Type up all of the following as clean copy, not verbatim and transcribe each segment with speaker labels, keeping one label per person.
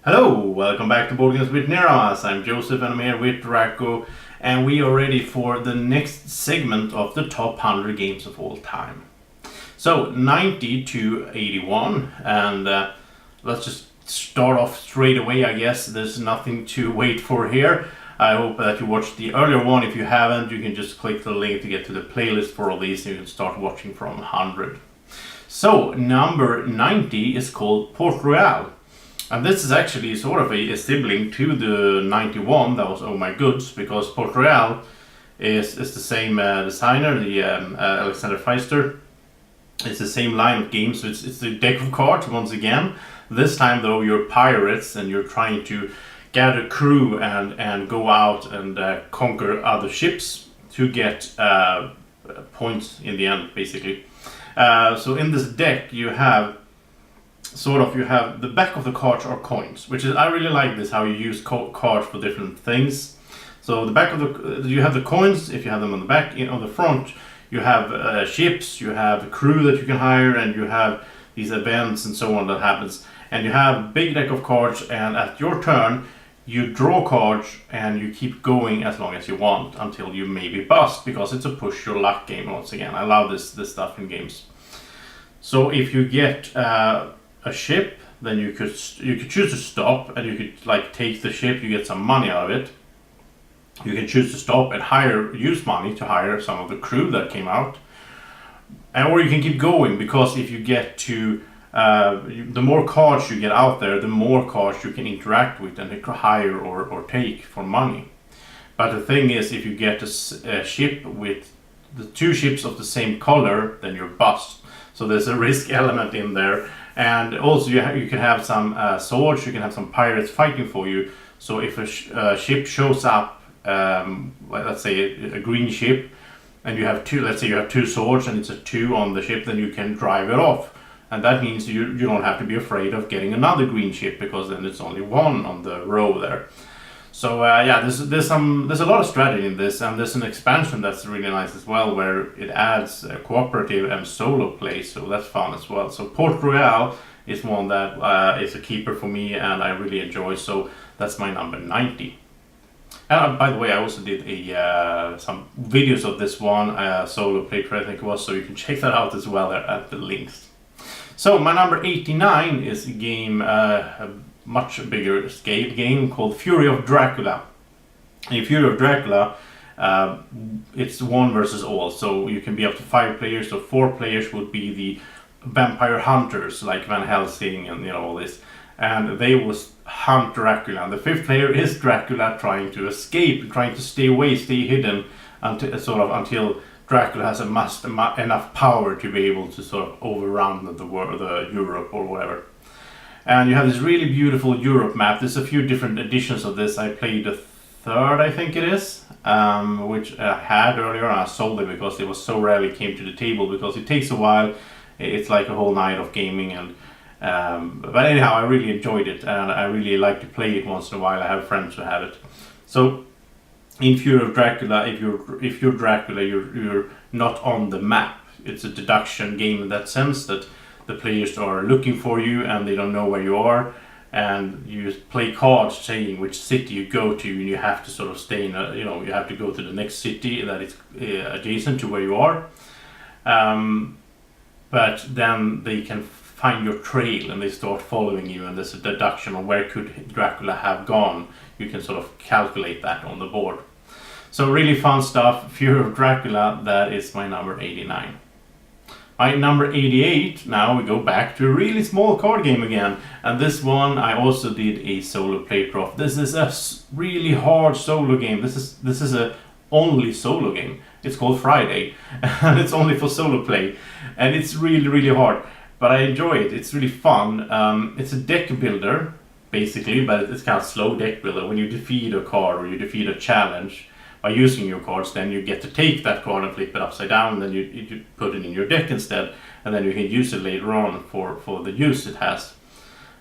Speaker 1: Hello, welcome back to Board Games with Neramas. I'm Joseph and I'm here with Draco, and we are ready for the next segment of the top 100 games of all time. So 90 to 81, and let's just start off straight away. I guess there's nothing to wait for here. I hope that you watched the earlier one. If you haven't, you can just click the link to get to the playlist for all these and you can start watching from 100. So number 90 is called Port Royal. And this is actually sort of a sibling to the 91 that was Oh My Goods, because Port Royal is the same designer, the Alexander Pfister. It's the same line of games, so it's a deck of cards once again. This time though you're pirates and you're trying to gather crew and go out and conquer other ships to get points in the end, basically. So in this deck you have the back of the cards are coins, which is, I really like this, how you use cards for different things. So the back of you have the coins. If you have them on the back, on the front you have ships, you have crew that you can hire, and you have these events and so on that happens. And you have a big deck of cards, and at your turn you draw cards and you keep going as long as you want until you maybe bust, because it's a push your luck game once again. I love this stuff in games. So if you get a ship, then you could choose to stop, and you could like take the ship, you get some money out of it. You can choose to stop and use money to hire some of the crew that came out, or you can keep going, because if you get to the more cards you get out there, the more cards you can interact with and hire or take for money. But the thing is, if you get a ship with the two ships of the same color, then you're bust. So there's a risk element in there. And also you can have some swords, you can have some pirates fighting for you. So if a ship shows up, let's say a green ship, and you have let's say you have two swords and it's a 2 on the ship, then you can drive it off. And that means you don't have to be afraid of getting another green ship, because then it's only 1 on the row there. So there's a lot of strategy in this, and there's an expansion that's really nice as well, where it adds cooperative and solo play, so that's fun as well. So Port Royal is one that is a keeper for me and I really enjoy, so that's my number 90. And by the way, I also did some videos of this one, solo playthrough I think it was, so you can check that out as well at the links. So my number 89 is a game, much bigger scale game called Fury of Dracula. In Fury of Dracula, it's 1 versus all, so you can be up to 5 players. So 4 players would be the vampire hunters like Van Helsing and all this, and they will hunt Dracula. And the 5th player is Dracula trying to escape, trying to stay away, stay hidden until Dracula has enough power to be able to sort of overrun the Europe or whatever. And you have this really beautiful Europe map. There's a few different editions of this. I played the 3rd, I think it is, which I had earlier, and I sold it because it was so rarely came to the table, because it takes a while. It's like a whole night of gaming, and but anyhow, I really enjoyed it, and I really like to play it once in a while. I have friends who have it. So in Fury of Dracula, if you're Dracula, you're not on the map. It's a deduction game in that sense, that the players are looking for you and they don't know where you are, and you play cards saying which city you go to, and you have to sort of stay in you have to go to the next city that is adjacent to where you are. But then they can find your trail and they start following you, and there's a deduction on where could Dracula have gone. You can sort of calculate that on the board. So really fun stuff. Fury of Dracula, that is my number 89. My number 88, now we go back to a really small card game again, and this one I also did a solo playthrough of. This is a really hard solo game. This is a only solo game. It's called Friday, and it's only for solo play, and it's really hard, but I enjoy it. It's really fun. It's a deck builder basically, but it's kind of slow deck builder. When you defeat a card or you defeat a challenge by using your cards, then you get to take that card and flip it upside down, and then you put it in your deck instead, and then you can use it later on for the use it has.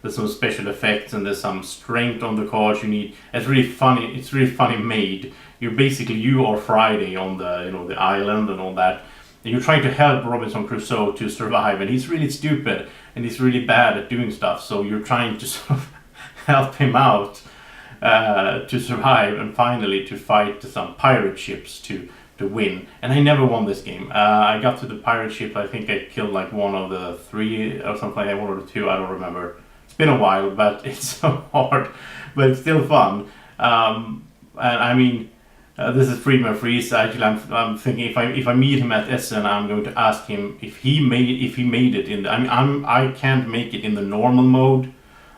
Speaker 1: There's some special effects and there's some strength on the cards you need. It's really funny. It's really funny made. You are Friday on the island and all that, and you're trying to help Robinson Crusoe to survive, and he's really stupid and he's really bad at doing stuff. So you're trying to sort of help him out to survive and finally to fight some pirate ships to win. And I never won this game. I got to the pirate ship. I think I killed like one of the three or something like that, one or two. I don't remember. It's been a while, but it's so hard, but it's still fun. And I mean, this is Friedman Freeze. Actually, I'm thinking if I meet him at Essen, I'm going to ask him if he made it in the. I can't make it in the normal mode.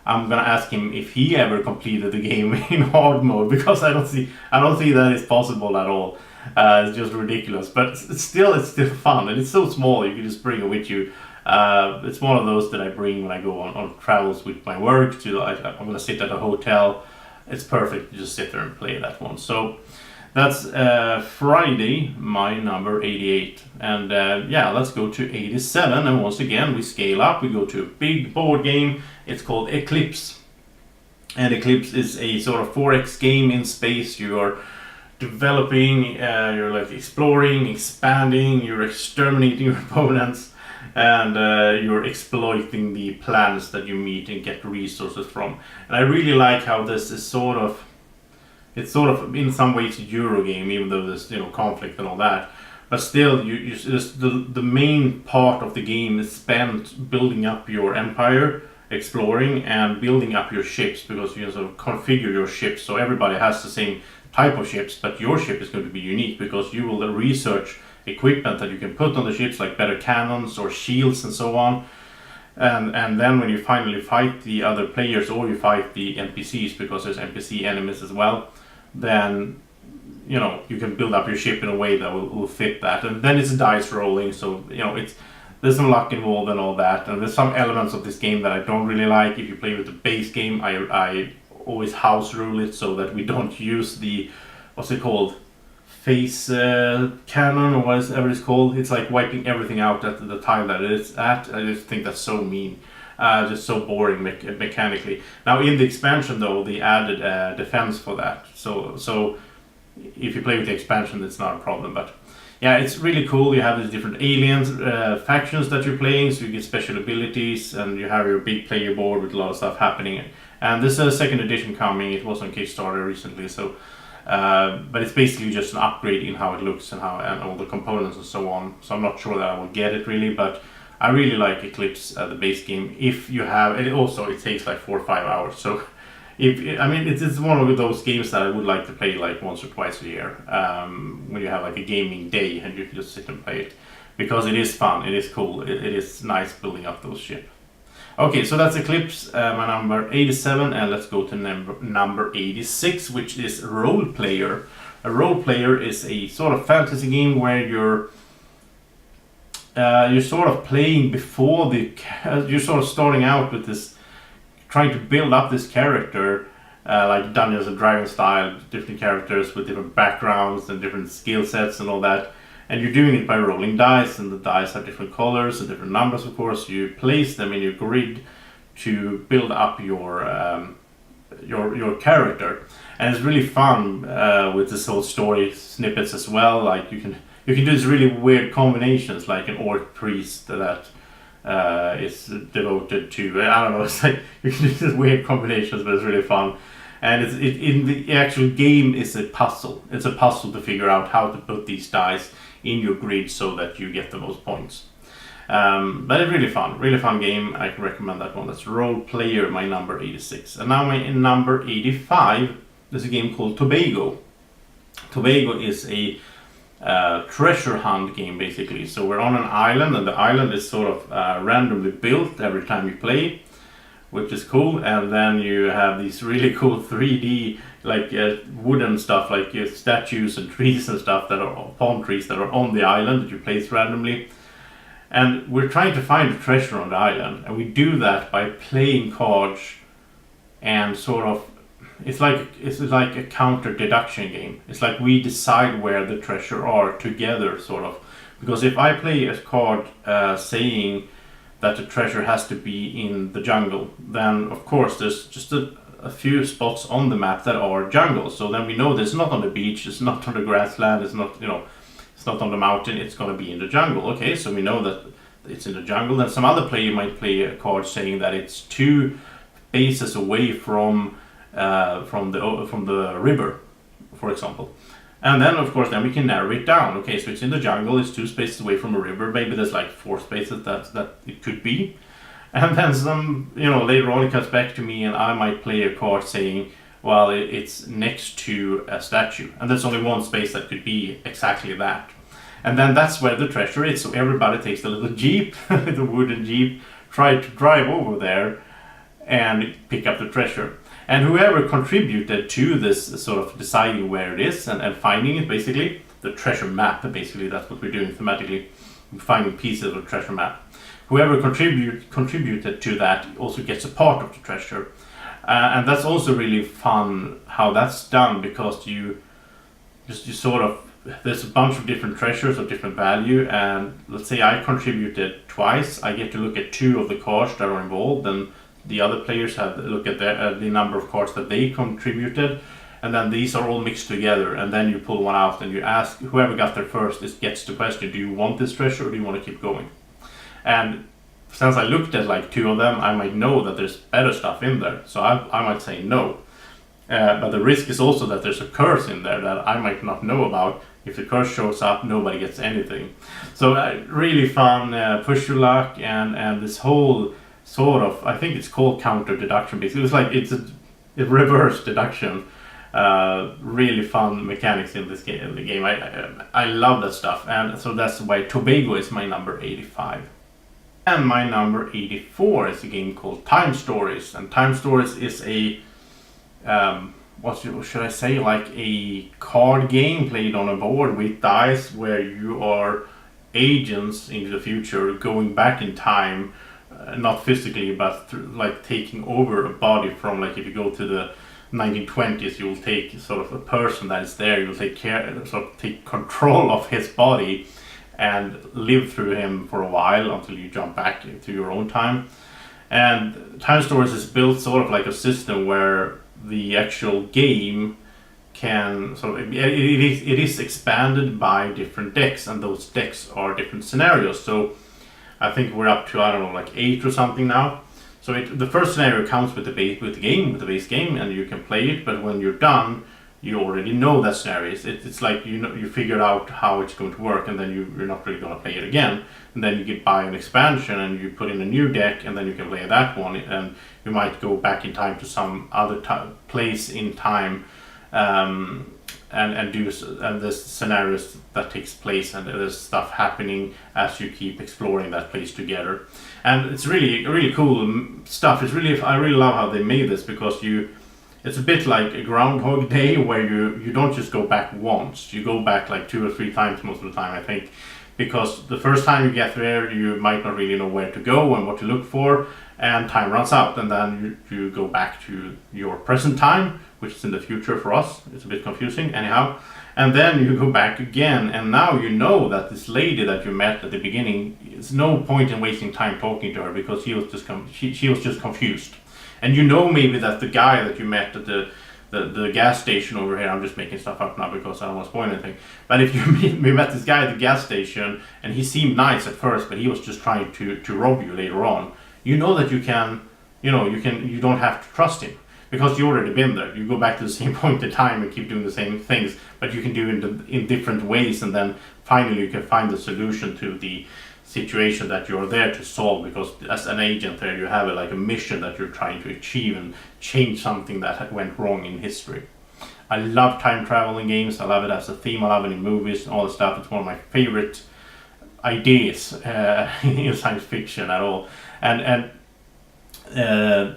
Speaker 1: I'm gonna ask him if he ever completed the game in hard mode, because I don't see that it's possible at all. It's just ridiculous, but it's still fun, and it's so small. You can just bring it with you. It's one of those that I bring when I go on travels with my work. I'm gonna sit at a hotel. It's perfect to just sit there and play that one. So that's Friday, my number 88. And yeah, let's go to 87. And once again, we scale up. We go to a big board game. It's called Eclipse. And Eclipse is a sort of 4X game in space. You are developing, you're like exploring, expanding, you're exterminating your opponents, and you're exploiting the planets that you meet and get resources from. And I really like how this is it's sort of in some ways a Euro game, even though there's conflict and all that. But still, the main part of the game is spent building up your empire, exploring and building up your ships, because you sort of configure your ships so everybody has the same type of ships, but your ship is going to be unique because you will research equipment that you can put on the ships, like better cannons or shields and so on. And then when you finally fight the other players, or you fight the NPCs, because there's NPC enemies as well, then you can build up your ship in a way that will fit that. And then it's dice rolling, so there's some luck involved and all that. And there's some elements of this game that I don't really like. If you play with the base game, I always house rule it so that we don't use the, what's it called, face cannon, or whatever it's called. It's like wiping everything out at the time that it is at. I just think that's so mean, just so boring mechanically. Now in the expansion though, they added defense for that, so if you play with the expansion, it's not a problem. But yeah, it's really cool. You have these different aliens factions that you're playing, so you get special abilities, and you have your big player board with a lot of stuff happening. And this is a second edition coming. It was on Kickstarter recently, so but it's basically just an upgrade in how it looks and all the components and so on. So I'm not sure that I will get it really, but I really like Eclipse, the base game. If you have it, also it takes like 4 or 5 hours. So it's one of those games that I would like to play like once or twice a year, when you have like a gaming day and you can just sit and play it, because it is fun, it is cool, it is nice building up those ships. Okay, so that's Eclipse, my number 87, and let's go to number 86, which is Role Player. A Role Player is a sort of fantasy game where you're sort of playing before you're sort of starting out with this, trying to build up this character, like Dungeons and Dragons style, different characters with different backgrounds and different skill sets and all that. And you're doing it by rolling dice, and the dice have different colors and different numbers, of course. You place them in your grid to build up your character, and it's really fun with this whole story snippets as well. Like you can do these really weird combinations, like an orc priest that is devoted to, I don't know. It's like you can do these weird combinations, but it's really fun. And in the actual game is a puzzle. It's a puzzle to figure out how to put these dice in your grid so that you get the most points. But it's really fun game. I can recommend that one. That's Role Player, my number 86. And now my number 85, there's a game called Tobago. Tobago is a treasure hunt game basically. So we're on an island, and the island is sort of randomly built every time you play, which is cool. And then you have these really cool 3D like wooden stuff, like statues and trees and stuff, that are palm trees that are on the island that you place randomly. And we're trying to find a treasure on the island, and we do that by playing cards, and sort of it's like a counter deduction game. It's like we decide where the treasure are together, sort of. Because if I play a card saying that the treasure has to be in the jungle, then of course there's just a few spots on the map that are jungle. So then we know that it's not on the beach, it's not on the grassland, it's not it's not on the mountain, it's going to be in the jungle. Okay, so we know that it's in the jungle. Then some other player might play a card saying that it's 2 spaces away from the river, for example. And then of course then we can narrow it down. Okay, so it's in the jungle, it's 2 spaces away from a river, maybe there's like 4 spaces that it could be. And then some, later on it comes back to me and I might play a card saying, well, it's next to a statue. And there's only 1 space that could be exactly that. And then that's where the treasure is. So everybody takes a little jeep, the wooden jeep, try to drive over there and pick up the treasure. And whoever contributed to this sort of deciding where it is and finding it, basically, the treasure map, basically, that's what we're doing thematically, finding pieces of the treasure map. Whoever contributed to that also gets a part of the treasure. And that's also really fun how that's done, because you sort of, there's a bunch of different treasures of different value, and let's say I contributed twice, I get to look at 2 of the cards that are involved, and the other players have to look at the number of cards that they contributed, and then these are all mixed together, and then you pull one out and you ask whoever got there first gets the question, do you want this treasure or do you want to keep going? And since I looked at like 2 of them, I might know that there's better stuff in there, so I might say no. But the risk is also that there's a curse in there that I might not know about. If the curse shows up, nobody gets anything. So really fun, push your luck, and this whole sort of, I think it's called counter deduction basically. It's a reverse deduction. Really fun mechanics in this game. I love that stuff, and so that's why Tobago is my number 85. And my number 84 is a game called Time Stories, and Time Stories is a what should I say, like a card game played on a board with dice, where you are agents into the future going back in time, not physically but like taking over a body from, like if you go to the 1920s, you'll take sort of a person that is there, you'll take control of his body and live through him for a while until you jump back into your own time. And Time Stories is built sort of like a system where the actual game can sort of, it is expanded by different decks, and those decks are different scenarios. So I think we're up to, I don't know, like 8 or something now. So the first scenario comes with the base game, and you can play it. But when you're done, you already know that scenario. It's like you figured out how it's going to work, and then you're not really going to play it again. And then you buy an expansion and you put in a new deck, and then you can play that one. And you might go back in time to some other place in time, and there's scenarios that takes place, and there's stuff happening as you keep exploring that place together. And it's really cool stuff. I really love how they made this, because it's a bit like a Groundhog Day, where you don't just go back once, you go back like 2 or 3 times most of the time, I think, because the first time you get there you might not really know where to go and what to look for, and time runs out, and then you go back to your present time, which is in the future for us. It's a bit confusing anyhow. And then you go back again, and now you know that this lady that you met at the beginning, it's no point in wasting time talking to her, because she was just confused. And you know maybe that the guy that you met at the gas station over here, I'm just making stuff up now because I don't want to spoil anything, but if we met this guy at the gas station and he seemed nice at first, but he was just trying to rob you later on, you know that you don't have to trust him, because you already been there. You go back to the same point in time and keep doing the same things, but you can do it in different ways, and then finally you can find the solution to the situation that you're there to solve, because as an agent there you have a mission that you're trying to achieve and change something that went wrong in history. I love time traveling games. I love it as a theme. I love it in movies and all the stuff. It's one of my favorite ideas in science fiction at all. And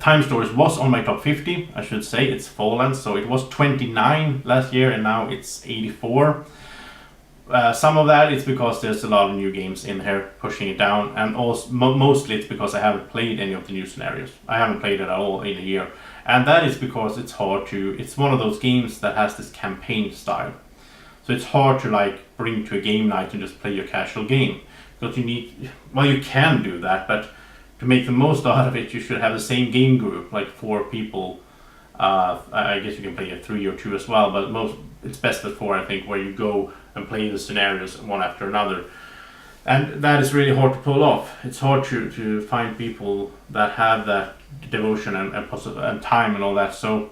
Speaker 1: Time Stories was on my top 50, I should say. It's fallen, so it was 29 last year and now it's 84. Some of that is because there's a lot of new games in here pushing it down, and also mostly it's because I haven't played any of the new scenarios. I haven't played it at all in a year, and that is because it's one of those games that has this campaign style, so it's hard to bring to a game night and just play your casual game, because you can do that, but to make the most out of it you should have the same game group, like 4 people. I guess you can play a 3 or 2 as well, but it's best at 4, I think, where you go and play the scenarios one after another. And that is really hard to pull off. It's hard to find people that have that devotion and time and all that. So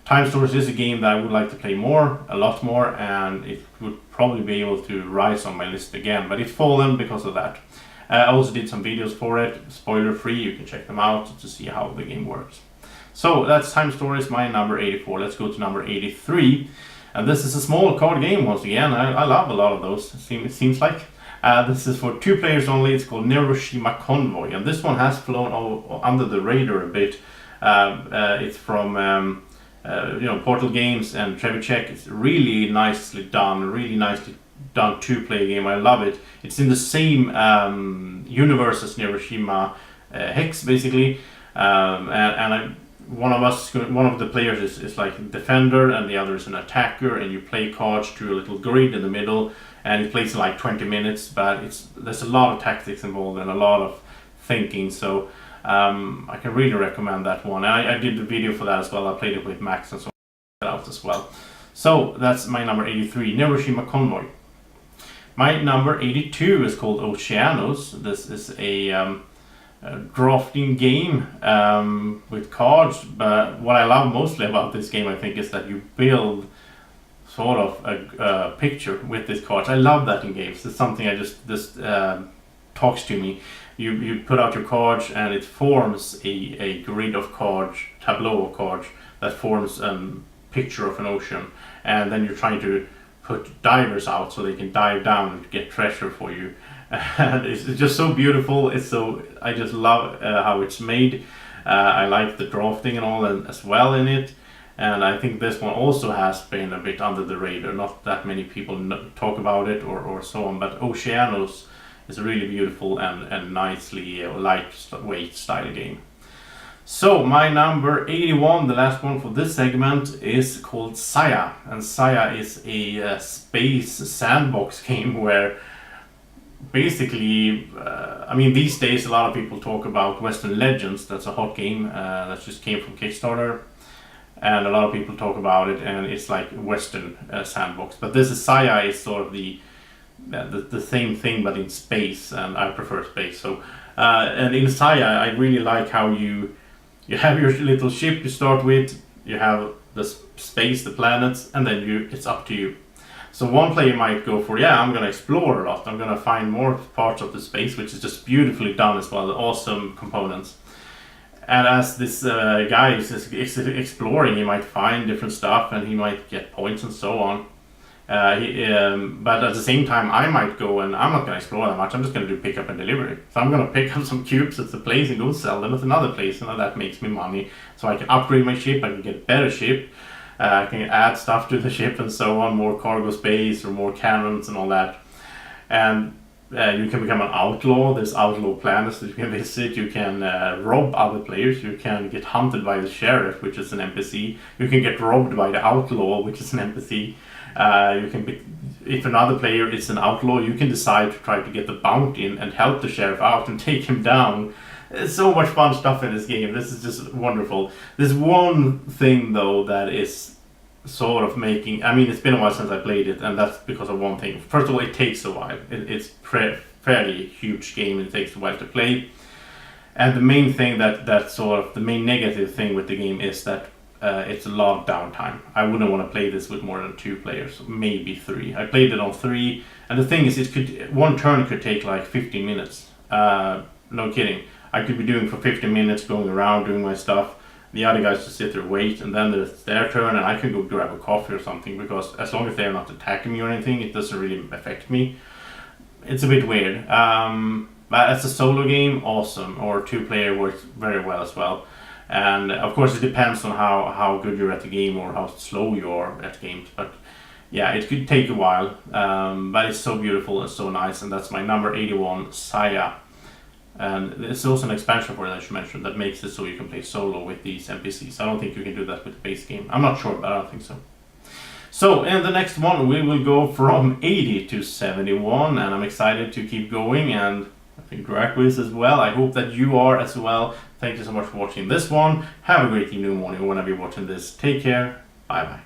Speaker 1: Time Stories is a game that I would like to play more, a lot more, and it would probably be able to rise on my list again, but it's fallen because of that. I also did some videos for it, spoiler free, you can check them out to see how the game works. So that's Time Stories, my number 84. Let's go to number 83. And this is a small card game once again. I love a lot of those, it seems like. This is for 2 players only. It's called Neuroshima Convoy, and this one has flown under the radar a bit. It's from Portal Games and Trevicek. It's really nicely done 2-player game. I love it. It's in the same universe as Neuroshima Hex, basically, one of the players is like a defender and the other is an attacker, and you play cards to a little grid in the middle, and it plays in like 20 minutes, but there's a lot of tactics involved and a lot of thinking, so I can really recommend that one. I did the video for that as well. I played it with Max and so that out as well. So that's my number 83, Neuroshima Convoy. My number 82 is called Oceanos. This is a drafting game with cards, but what I love mostly about this game, I think, is that you build sort of a picture with these cards. I love that in games. It's something I just talks to me. You put out your cards and it forms a grid of cards, tableau of cards that forms a picture of an ocean, and then you're trying to put divers out so they can dive down and get treasure for you. And it's just so beautiful. I just love how it's made. I like the drafting and all that as well in it, and I think this one also has been a bit under the radar. Not that many people talk about it or so on, but Oceanos is a really beautiful and nicely lightweight style game. So my number 81, the last one for this segment, is called Saya, and Saya is a space sandbox game where basically, these days a lot of people talk about Western Legends. That's a hot game that just came from Kickstarter, and a lot of people talk about it, and it's like Western sandbox. But this is Saya is sort of the same thing but in space, and I prefer space. So and in Saya, I really like how you have your little ship you start with, you have the space, the planets, and then it's up to you. So one player might go for, I'm going to explore a lot, I'm going to find more parts of the space, which is just beautifully done as well, awesome components. And as this guy is exploring, he might find different stuff and he might get points and so on. But at the same time, I might go and I'm not going to explore that much, I'm just going to do pick up and delivery. So I'm going to pick up some cubes at the place and go sell them at another place, and that makes me money. So I can upgrade my ship, I can get a better ship. I can add stuff to the ship and so on, more cargo space or more cannons and all that. And you can become an outlaw. There's outlaw planets that you can visit. You can rob other players. You can get hunted by the sheriff, which is an NPC. You can get robbed by the outlaw, which is an NPC. If another player is an outlaw, you can decide to try to get the bounty and help the sheriff out and take him down. There's so much fun stuff in this game. This is just wonderful. There's one thing though that is sort of making, it's been a while since I played it, and that's because of one thing. First of all, it takes a while. It's fairly huge game, and it takes a while to play. And the main thing that sort of the main negative thing with the game is that it's a lot of downtime. I wouldn't want to play this with more than 2 players, maybe 3. I played it on 3, and the thing is, one turn could take like 15 minutes. No kidding. I could be doing for 15 minutes, going around, doing my stuff. The other guys just sit there, wait, and then it's their turn, and I can go grab a coffee or something, because as long as they're not attacking me or anything, it doesn't really affect me. It's a bit weird. But as a solo game, awesome. Or 2-player works very well as well. And of course, it depends on how good you're at the game or how slow you are at games. But yeah, it could take a while. But it's so beautiful and so nice, and that's my number 81, Saya. And it's also an expansion for it, I should mention, that makes it so you can play solo with these NPCs. I don't think you can do that with the base game. I'm not sure, but I don't think so. So, in the next one, we will go from 80 to 71, and I'm excited to keep going, and I think Draco is as well. I hope that you are as well. Thank you so much for watching this one. Have a great evening, morning, whenever you're watching this. Take care. Bye-bye.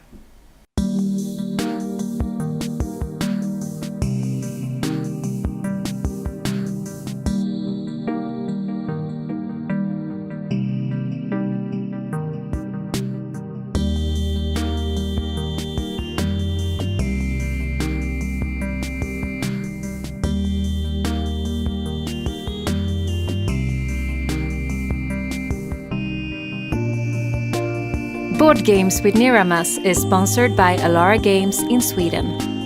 Speaker 2: Board Games with Niramas is sponsored by Alara Games in Sweden.